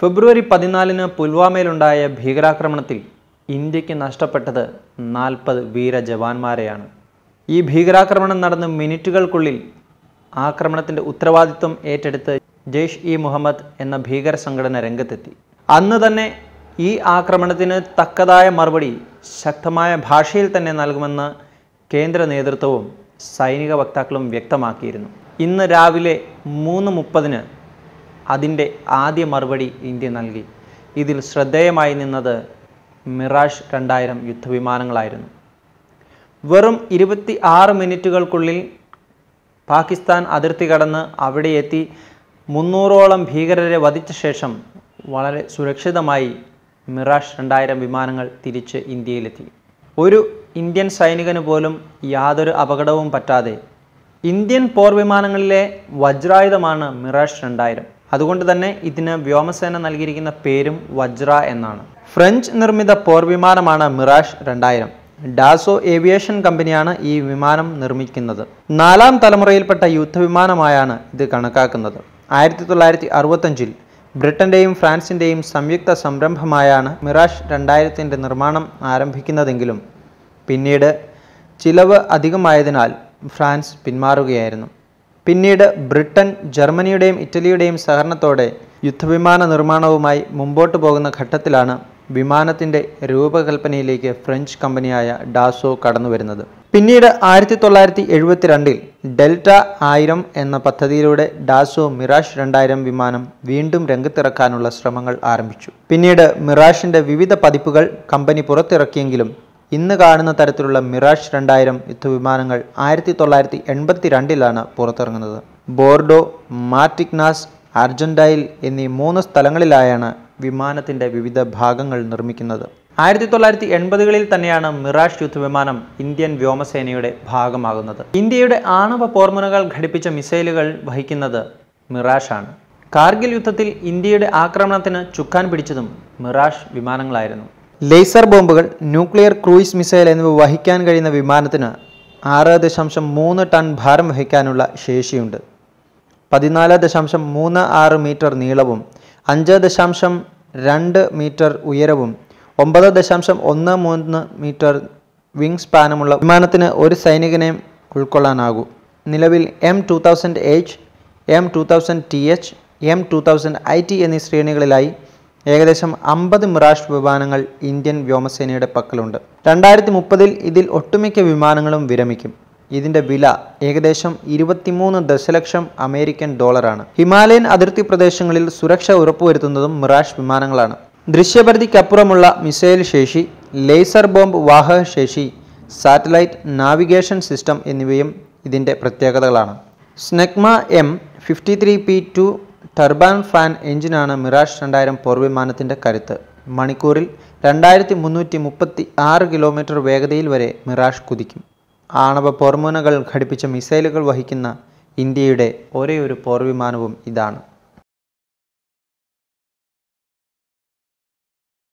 ഫെബ്രുവരി 14-ന് പുൽവാമയിലുണ്ടായ ഭീകരാക്രമണത്തിൽ ഇന്ത്യക്ക് നഷ്ടപ്പെട്ടത് 40 വീര ജവാന്മാരെയാണ്. ഈ ഭീകരാക്രമണം നടന്ന മിനിറ്റുകൾക്കുള്ളിൽ ആക്രമണത്തിൻ്റെ ഉത്തരവാദിത്വം ഏറ്റെടുത്ത് ജെയ്ഷ് ഇ മുഹമ്മദ് എന്ന ഭീകര സംഘടന രംഗത്തെത്തി. അന്ന് തന്നെ ഈ ആക്രമണത്തിന് തക്കതായ മറുപടി ശക്തമായ ഭാഷയിൽ തന്നെ നൽകുമെന്ന് കേന്ദ്ര നേതൃത്വവും സൈനിക വക്താക്കളും വ്യക്തമാക്കിയിരുന്നു. ഇന്ന് രാവിലെ 3:30-ന് അതിൻ്റെ ആദ്യ മറുപടി ഇന്ത്യ നൽകി. ഇതിൽ ശ്രദ്ധേയമായി നിന്നത് മിറാഷ് 2000 യുദ്ധവിമാനങ്ങളായിരുന്നു. വെറും 26 മിനിറ്റുകൾക്കുള്ളിൽ പാകിസ്ഥാൻ അതിർത്തി കടന്ന് അവിടെ എത്തി 300ഓളം ഭീകരരെ വധിച്ച ശേഷം വളരെ സുരക്ഷിതമായി മിറാഷ് 2000 വിമാനങ്ങൾ തിരിച്ച് ഇന്ത്യയിലെത്തി. ഒരു ഇന്ത്യൻ സൈനികന് പോലും യാതൊരു അപകടവും പറ്റാതെ ഇന്ത്യൻ പോർവിമാനങ്ങളിലെ വജ്രായുധമാണ് മിറാഷ് 2000. അതുകൊണ്ട് തന്നെ ഇതിന് വ്യോമസേന നൽകിയിരിക്കുന്ന പേരും വജ്ര എന്നാണ്. ഫ്രഞ്ച് നിർമ്മിത പോർവിമാനമാണ് മിറാഷ് 2000. ഡാസോ ഏവിയേഷൻ കമ്പനിയാണ് ഈ വിമാനം നിർമ്മിക്കുന്നത്. 4ാം തലമുറയിൽപ്പെട്ട യുദ്ധവിമാനമായാണ് ഇത് കണക്കാക്കുന്നത്. 1965-ൽ ബ്രിട്ടൻ്റെയും ഫ്രാൻസിൻ്റെയും സംയുക്ത സംരംഭമായാണ് മിറാഷ് 2000-ൻ്റെ നിർമ്മാണം ആരംഭിക്കുന്നതെങ്കിലും പിന്നീട് ചിലവ് അധികമായതിനാൽ ഫ്രാൻസ് പിന്മാറുകയായിരുന്നു. പിന്നീട് ബ്രിട്ടൻ, ജർമ്മനിയുടെയും ഇറ്റലിയുടെയും സഹകരണത്തോടെ യുദ്ധവിമാന നിർമ്മാണവുമായി മുമ്പോട്ട് പോകുന്ന ഘട്ടത്തിലാണ് വിമാനത്തിൻ്റെ രൂപകൽപ്പനയിലേക്ക് ഫ്രഞ്ച് കമ്പനിയായ ഡാസോ കടന്നുവരുന്നത്. പിന്നീട് 1972-ൽ ഡെൽറ്റ 1000 എന്ന പദ്ധതിയിലൂടെ ഡാസോ മിറാഷ് 2000 വിമാനം വീണ്ടും രംഗത്തിറക്കാനുള്ള ശ്രമങ്ങൾ ആരംഭിച്ചു. പിന്നീട് മിറാഷിൻ്റെ വിവിധ പതിപ്പുകൾ കമ്പനി പുറത്തിറക്കിയെങ്കിലും ഇന്ന് കാണുന്ന തരത്തിലുള്ള മിറാഷ് 2000 യുദ്ധവിമാനങ്ങൾ 1982-ലാണ് പുറത്തിറങ്ങുന്നത്. ബോർഡോ, മാർട്ടിഗ്നാസ്, അർജന്റൈൽ എന്നീ 3 സ്ഥലങ്ങളിലായാണ് വിമാനത്തിൻ്റെ വിവിധ ഭാഗങ്ങൾ നിർമ്മിക്കുന്നത്. 1980-കളിൽ തന്നെയാണ് മിറാഷ് യുദ്ധവിമാനം ഇന്ത്യൻ വ്യോമസേനയുടെ ഭാഗമാകുന്നത്. ഇന്ത്യയുടെ ആണവ പോർമുനകൾ ഘടിപ്പിച്ച മിസൈലുകൾ വഹിക്കുന്നത് മിറാഷാണ്. കാർഗിൽ യുദ്ധത്തിൽ ഇന്ത്യയുടെ ആക്രമണത്തിന് ചുക്കാൻ പിടിച്ചതും മിറാഷ് വിമാനങ്ങളായിരുന്നു. ലേസർ ബോംബുകൾ, ന്യൂക്ലിയർ ക്രൂയിസ് മിസൈൽ എന്നിവ വഹിക്കാൻ കഴിയുന്ന വിമാനത്തിന് 6.3 ടൺ ഭാരം വഹിക്കാനുള്ള ശേഷിയുണ്ട്. 14.36 മീറ്റർ നീളവും 5.2 മീറ്റർ ഉയരവും 9.13 മീറ്റർ വിങ് സ്പാനുമുള്ള വിമാനത്തിന് ഒരു സൈനികനെയും ഉൾക്കൊള്ളാനാകൂ. നിലവിൽ M2000H, M2000TH, M2000IT എന്നീ ശ്രേണികളിലായി ഏകദേശം 50 മിറാഷ് വിമാനങ്ങൾ ഇന്ത്യൻ വ്യോമസേനയുടെ പക്കലുണ്ട്. 2030-ൽ ഇതിൽ ഒട്ടുമിക്ക വിമാനങ്ങളും വിരമിക്കും. ഇതിൻ്റെ വില ഏകദേശം 23 ദശലക്ഷം അമേരിക്കൻ ഡോളറാണ്. ഹിമാലയൻ അതിർത്തി പ്രദേശങ്ങളിൽ സുരക്ഷ ഉറപ്പുവരുത്തുന്നതും മിറാഷ് വിമാനങ്ങളാണ്. ദൃശ്യപരിധിക്കപ്പുറമുള്ള മിസൈൽ ശേഷി, ലേസർ ബോംബ് വാഹക ശേഷി, സാറ്റലൈറ്റ് നാവിഗേഷൻ സിസ്റ്റം എന്നിവയും ഇതിൻ്റെ പ്രത്യേകതകളാണ്. സ്നെഗ്മ M53P2 ടർബൈൻ ഫാൻ എഞ്ചിനാണ് മിറാഷ് 2000 പോർവിമാനത്തിൻ്റെ കരുത്ത്. മണിക്കൂറിൽ 2336 കിലോമീറ്റർ വേഗതയിൽ വരെ മിറാഷ് കുതിക്കും. ആണവ പോർമുനകൾ ഘടിപ്പിച്ച മിസൈലുകൾ വഹിക്കുന്ന ഇന്ത്യയുടെ ഒരേയൊരു പോർവിമാനവും ഇതാണ്.